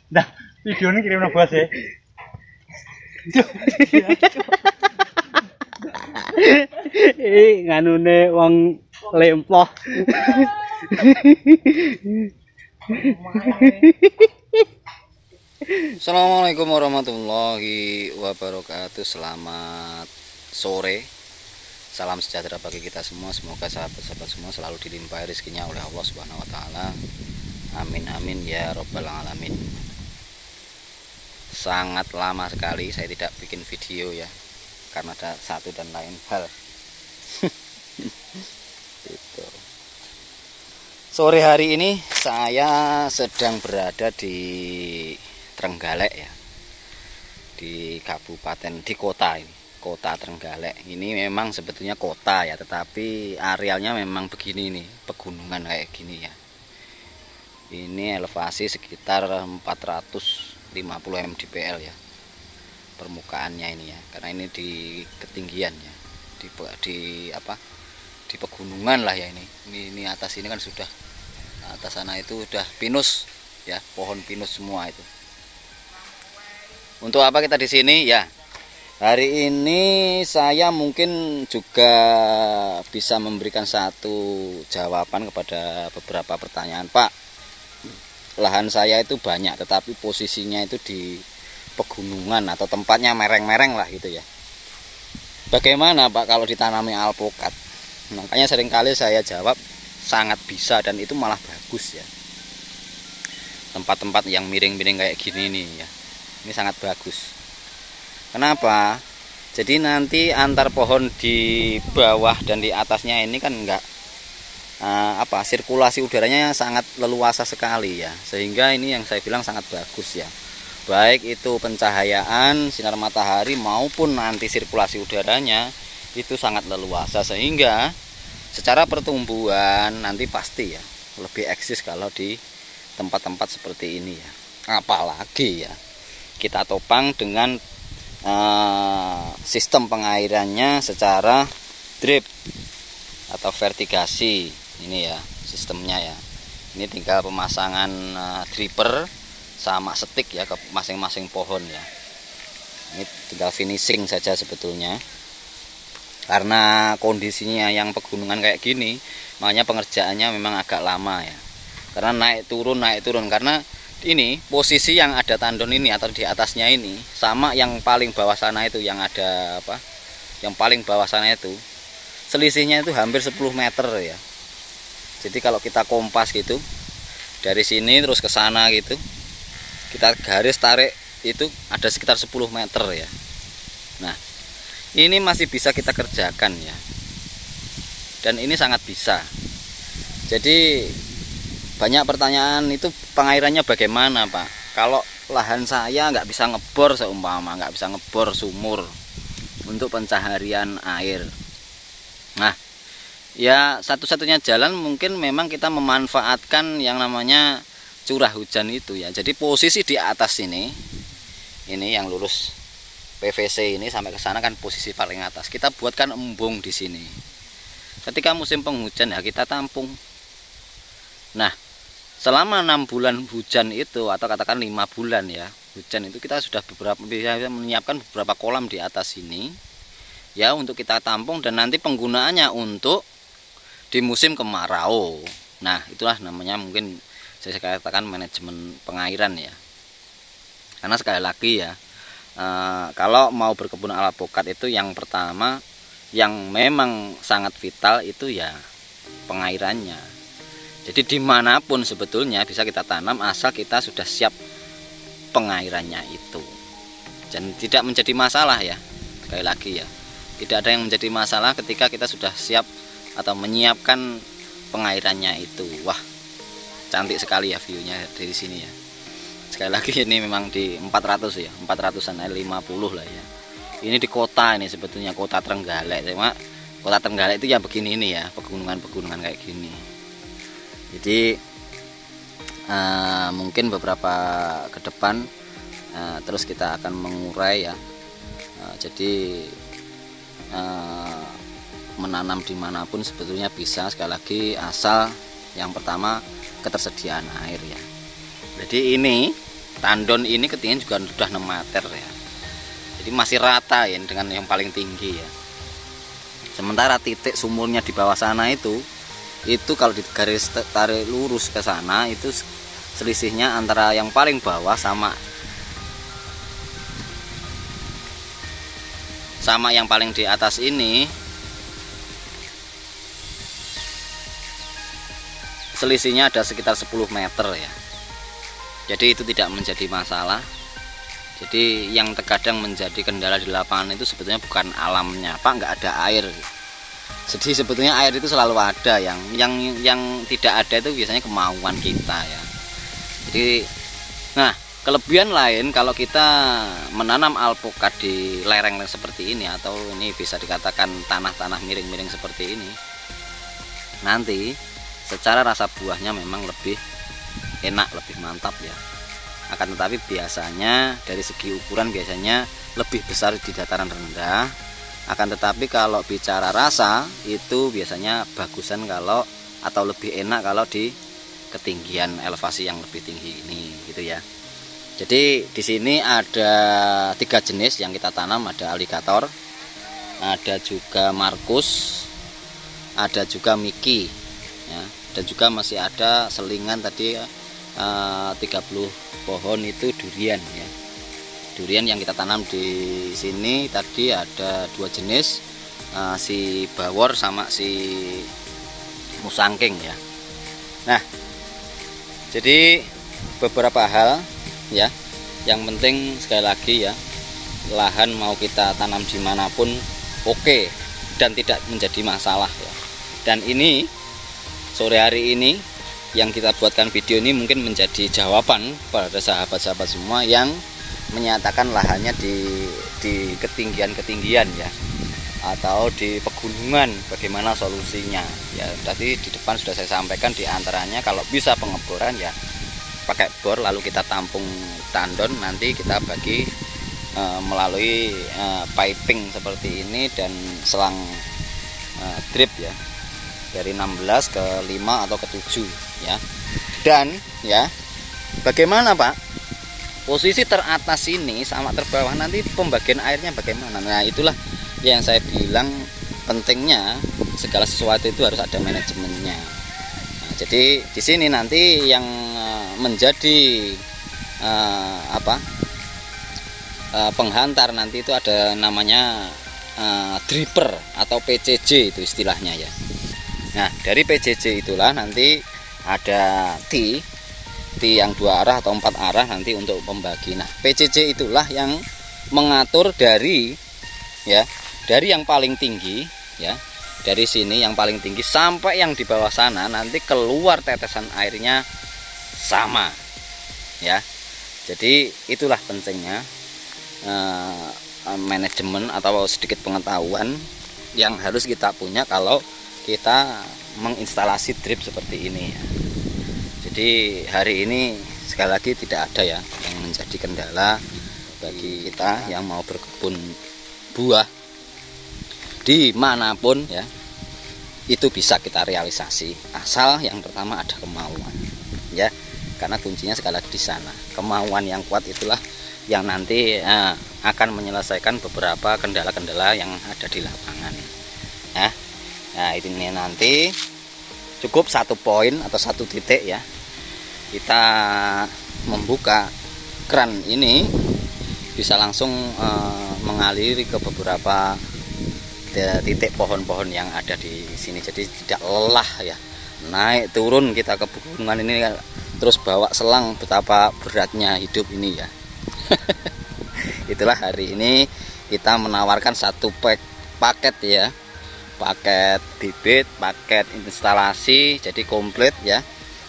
Nah, video ini kirim bos ya. Nganune wong lempoh. Assalamualaikum warahmatullahi wabarakatuh. Selamat sore. Salam sejahtera bagi kita semua. Semoga sahabat-sahabat semua selalu dilimpahi rezekinya oleh Allah Subhanahu wa taala. Amin amin ya robbal alamin. Sangat lama sekali saya tidak bikin video ya, karena ada satu dan lain hal. Gitu. Sore hari ini saya sedang berada di Trenggalek ya, di kabupaten, di kota ini, kota Trenggalek. Ini memang sebetulnya kota ya, tetapi arealnya memang begini nih, pegunungan kayak gini ya. Ini elevasi sekitar 450 mdpl ya permukaannya ini ya, karena ini di ketinggian ya, di pegunungan lah ya. Ini atas ini kan sudah, atas sana itu udah pinus ya, pohon pinus semua itu. Untuk apa kita di sini ya? Hari ini saya mungkin juga bisa memberikan satu jawaban kepada beberapa pertanyaan. Pak, lahan saya itu banyak, tetapi posisinya itu di pegunungan atau tempatnya mereng-mereng lah gitu ya. Bagaimana Pak kalau ditanami alpukat? Makanya seringkali saya jawab sangat bisa, dan itu malah bagus ya. Tempat-tempat yang miring-miring kayak gini nih ya, ini sangat bagus. Kenapa? Jadi nanti antar pohon di bawah dan di atasnya ini kan enggak sirkulasi udaranya sangat leluasa sekali ya, sehingga ini yang saya bilang sangat bagus ya. Baik itu pencahayaan sinar matahari maupun nanti sirkulasi udaranya itu sangat leluasa, sehingga secara pertumbuhan nanti pasti ya lebih eksis kalau di tempat-tempat seperti ini ya. Apalagi ya kita topang dengan sistem pengairannya secara drip atau vertigasi ini ya sistemnya ya. Ini tinggal pemasangan dripper sama setik ya ke masing-masing pohon ya. Ini tinggal finishing saja sebetulnya. Karena kondisinya yang pegunungan kayak gini, makanya pengerjaannya memang agak lama ya. Karena naik turun karena ini posisi yang ada tandon ini atau di atasnya ini sama yang paling bawah sana itu, yang ada yang paling bawah sana itu selisihnya itu hampir 10 meter ya. Jadi kalau kita kompas gitu dari sini terus ke sana gitu, kita garis tarik itu ada sekitar 10 meter ya. Nah, ini masih bisa kita kerjakan ya, dan ini sangat bisa. Jadi banyak pertanyaan itu pengairannya bagaimana Pak, kalau lahan saya nggak bisa ngebor, seumpama nggak bisa ngebor sumur untuk pencaharian air. Nah ya, satu-satunya jalan mungkin memang kita memanfaatkan yang namanya curah hujan itu ya. Jadi posisi di atas ini yang lurus PVC ini sampai ke sana kan posisi paling atas. Kita buatkan embung di sini. Ketika musim penghujan ya kita tampung. Nah, selama 6 bulan hujan itu, atau katakan 5 bulan ya hujan itu, kita sudah bisa menyiapkan beberapa kolam di atas sini ya untuk kita tampung, dan nanti penggunaannya untuk di musim kemarau. Nah, itulah namanya mungkin saya katakan manajemen pengairan ya. Karena sekali lagi ya, kalau mau berkebun alpukat itu yang pertama yang memang sangat vital itu ya pengairannya. Jadi dimanapun sebetulnya bisa kita tanam asal kita sudah siap pengairannya itu. Dan tidak menjadi masalah ya, sekali lagi ya, tidak ada yang menjadi masalah ketika kita sudah siap atau menyiapkan pengairannya itu. Wah, cantik sekali ya viewnya dari sini ya. Sekali lagi ini memang di 400 ya, 400-an 50 lah ya. Ini di kota, ini sebetulnya kota Trenggalek. Cuma kota Trenggalek itu ya begini ini ya, pegunungan-pegunungan kayak gini. Jadi mungkin beberapa ke depan terus kita akan mengurai ya. Jadi menanam dimanapun sebetulnya bisa, sekali lagi asal yang pertama ketersediaan air ya. Jadi ini tandon ini ketinggian juga sudah 6 meter ya. Jadi masih rata ya dengan yang paling tinggi ya. Sementara titik sumurnya di bawah sana itu kalau di garis tarik lurus ke sana itu selisihnya antara yang paling bawah sama yang paling di atas ini selisihnya ada sekitar 10 meter ya. Jadi itu tidak menjadi masalah. Jadi yang terkadang menjadi kendala di lapangan itu sebetulnya bukan alamnya, Pak, nggak ada air. Jadi sebetulnya air itu selalu ada, yang tidak ada itu biasanya kemauan kita ya. Jadi, nah kelebihan lain kalau kita menanam alpukat di lereng seperti ini, atau ini bisa dikatakan tanah-tanah miring-miring seperti ini, nanti secara rasa buahnya memang lebih enak, lebih mantap ya. Akan tetapi biasanya dari segi ukuran biasanya lebih besar di dataran rendah. Akan tetapi kalau bicara rasa itu biasanya bagusan kalau atau lebih enak kalau di ketinggian elevasi yang lebih tinggi ini gitu ya. Jadi di sini ada 3 jenis yang kita tanam, ada alligator, ada juga Markus, ada juga Mickey ya, dan juga masih ada selingan tadi 30 pohon itu durian ya. Durian yang kita tanam di sini tadi ada 2 jenis, si bawor sama si musangking ya. Nah, jadi beberapa hal ya, yang penting sekali lagi ya, lahan mau kita tanam dimanapun oke, dan tidak menjadi masalah ya. Dan ini sore hari ini yang kita buatkan video ini mungkin menjadi jawaban pada sahabat-sahabat semua yang menyatakan lahannya di ketinggian-ketinggian ya, atau di pegunungan, bagaimana solusinya ya. Tadi di depan sudah saya sampaikan, diantaranya kalau bisa pengeboran ya pakai bor, lalu kita tampung tandon, nanti kita bagi melalui piping seperti ini dan selang drip ya, dari 16 ke 5 atau ke 7 ya. Dan ya, bagaimana Pak posisi teratas ini sama terbawah, nanti pembagian airnya bagaimana? Nah itulah yang saya bilang pentingnya segala sesuatu itu harus ada manajemennya. Nah, jadi di sini nanti yang menjadi penghantar nanti itu ada namanya dripper atau PCJ itu istilahnya ya. Nah dari PCJ itulah nanti ada T yang 2 arah atau 4 arah nanti untuk pembagi. Nah PCJ itulah yang mengatur dari ya, dari yang paling tinggi ya, dari sini yang paling tinggi sampai yang di bawah sana nanti keluar tetesan airnya sama ya. Jadi itulah pentingnya manajemen atau sedikit pengetahuan yang harus kita punya kalau kita menginstalasi drip seperti ini ya. Jadi hari ini sekali lagi tidak ada ya yang menjadi kendala bagi kita yang mau berkebun buah dimanapun ya, itu bisa kita realisasi asal yang pertama ada kemauan ya, karena kuncinya sekali lagi di sana. Kemauan yang kuat itulah yang nanti akan menyelesaikan beberapa kendala-kendala yang ada di lapangan ya. Nah ini nanti cukup 1 poin atau 1 titik ya, kita membuka keran ini bisa langsung mengaliri ke beberapa titik pohon-pohon yang ada di sini. Jadi tidak lelah ya, naik turun kita ke pegunungan ini terus bawa selang, betapa beratnya hidup ini ya. Itulah hari ini kita menawarkan 1 paket ya, paket bibit, paket instalasi, jadi komplit ya.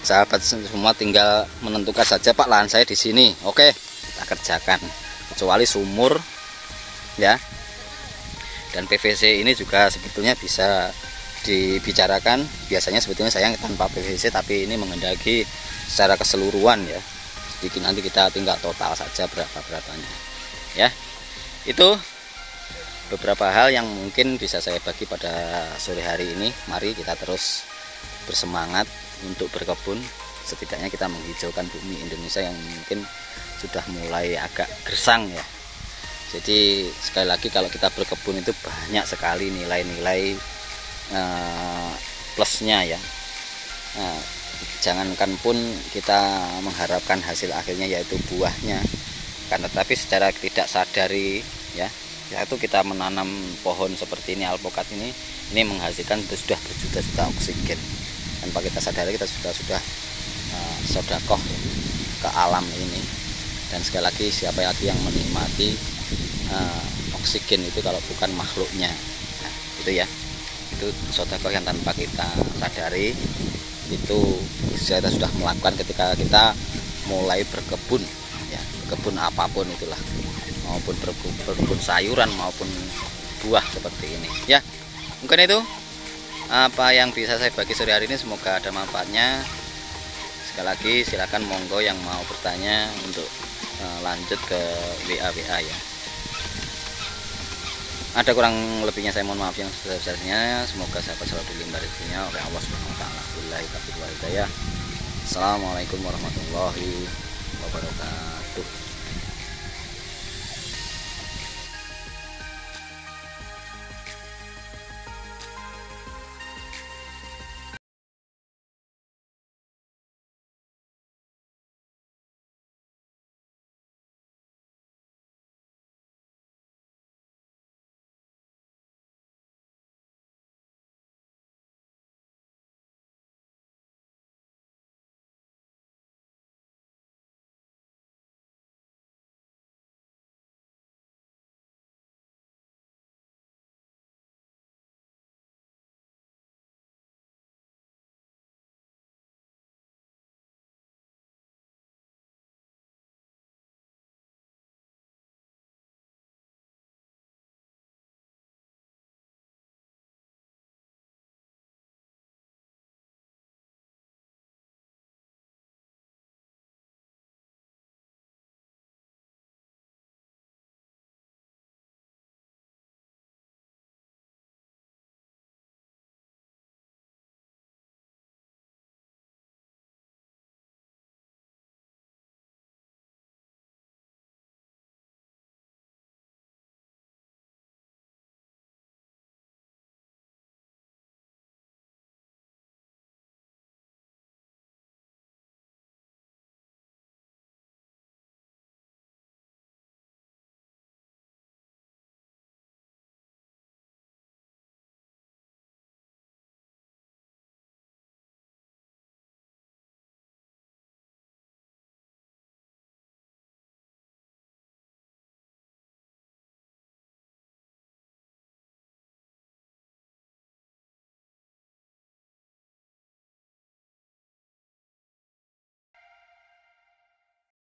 Sahabat semua tinggal menentukan saja, Pak lahan saya di sini, oke kita kerjakan, kecuali sumur ya. Dan PVC ini juga sebetulnya bisa dibicarakan, biasanya sebetulnya saya tanpa PVC, tapi ini mengendaki secara keseluruhan ya. Jadi nanti kita tinggal total saja berapa-berapanya ya. Itu beberapa hal yang mungkin bisa saya bagi pada sore hari ini. Mari kita terus bersemangat untuk berkebun, setidaknya kita menghijaukan bumi Indonesia yang mungkin sudah mulai agak gersang ya. Jadi sekali lagi kalau kita berkebun itu banyak sekali nilai-nilai plusnya ya. Jangankan pun kita mengharapkan hasil akhirnya yaitu buahnya, kan, tetapi secara tidak sadari ya, yaitu kita menanam pohon seperti ini, alpukat ini menghasilkan sudah berjuta-juta oksigen. Tanpa kita sadari kita sudah sedekah ke alam ini. Dan sekali lagi siapa lagi yang menikmati oksigen itu kalau bukan makhluknya. Nah, itu ya, itu sedekah yang tanpa kita sadari itu kita sudah melakukan ketika kita mulai berkebun ya, berkebun apapun itulah, maupun berkebun sayuran maupun buah seperti ini ya. Mungkin itu apa yang bisa saya bagi sore hari ini, semoga ada manfaatnya. Sekali lagi silakan monggo yang mau bertanya untuk lanjut ke WA ya. Ada kurang lebihnya saya mohon maaf yang sebesar-besarnya. Semoga sahabat selalu dilimpah rezekinya oleh Allah Subhanahu wa taala. Billahi taufiq wal hidayah. Assalamualaikum warahmatullahi wabarakatuh.